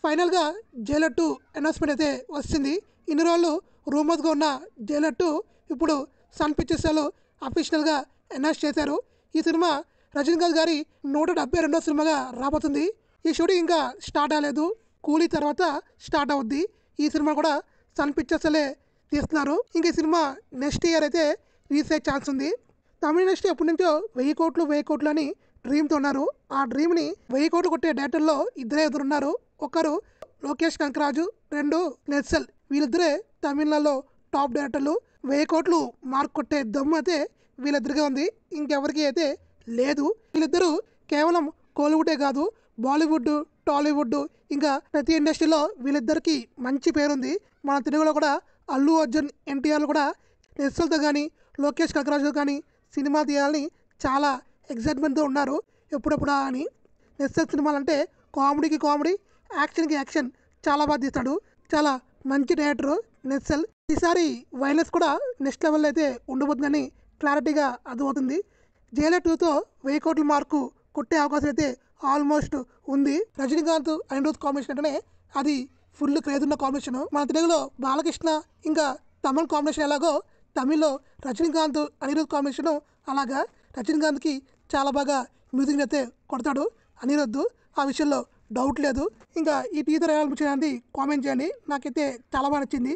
ఫైనల్గా Jailer 2 announcement అయితే వచ్చింది. ఇన్ని రోజులు రూమర్స్గా ఉన్న జైలర్ 2 ఇప్పుడు సన్ పిక్చర్స్ వాళ్ళు అఫీషియల్గా అనౌన్స్ చేశారు. ఈ సినిమా రజనీకాంత్ గారి 172వ సినిమాగా రాబోతుంది. ఈ షూటింగ్ ఇంకా స్టార్ట్ అవ్వలేదు. కూలీ తర్వాత స్టార్ట్ అవుద్ది. ఈ సినిమా కూడా సన్ పిక్చర్స్ వాళ్ళే తీస్తున్నారు. ఇంక ఈ సినిమా నెక్స్ట్ ఇయర్ అయితే రిలీజ్ అయ్యే ఛాన్స్ ఉంది. తమిళ ఇండస్ట్రీ ఎప్పటి నుంచో 1000 కోట్లు అని డ్రీమ్తో ఉన్నారు. ఆ డ్రీమ్ని 1000 కోట్లు కొట్టే డైరెక్టర్లో ఇద్దరే ఉన్నారు. ఒకరు లోకేష్ కనకరాజు, రెండు నెల్సన్. వీళ్ళిద్దరే తమిళనాడులో టాప్ డైరెక్టర్లు. 1000 కోట్లు మార్క్ కొట్టే దమ్ము అయితే వీళ్ళిద్దరికే ఉంది, ఇంకెవరికి అయితే లేదు. వీళ్ళిద్దరూ కేవలం కోలీవుడే కాదు, బాలీవుడ్, టాలీవుడ్, ఇంకా ప్రతి ఇండస్ట్రీలో వీళ్ళిద్దరికి మంచి పేరుంది. మన తెలుగులో కూడా అల్లు అర్జున్, ఎన్టీఆర్లు కూడా నెల్సన్తో కానీ లోకేష్ కనకరాజుతో కానీ సినిమా తీయాలని చాలా ఎగ్జైట్మెంట్తో ఉన్నారు. ఎప్పుడెప్పుడా అని. నెల్సన్ సినిమాలు అంటే కామెడీకి కామెడీ, యాక్షన్కి యాక్షన్ చాలా బాగా తీస్తాడు. చాలా మంచి డైరెక్టర్ నెల్సన్. ఈసారి వైలెన్స్ కూడా నెక్స్ట్ లెవెల్లో అయితే ఉండబోతుందని క్లారిటీగా అర్థమవుతుంది. జైలర్ 2తో 1000 కోట్ల మార్కు కొట్టే అవకాశం అయితే ఆల్మోస్ట్ ఉంది. రజనీకాంత్, అనిరుద్ కాంబినేషన్ అంటేనే అది ఫుల్ క్రేజ్ ఉన్న కాంబినేషన్. మన తెలుగులో బాలకృష్ణ ఇంకా తమిళ్ కాంబినేషన్ ఎలాగో తమిళ్లో రజనీకాంత్, అనిరుద్ కాంబినేషన్ అలాగా. రజనీకాంత్కి చాలా బాగా మ్యూజిక్ అయితే కొడతాడు అనిరుద్, ఆ విషయంలో డౌట్ లేదు. ఇంకా ఈ టీజర్ ఎలా అనిపించింది కామెంట్ చేయండి. నాకైతే చాలా బాగా నచ్చింది.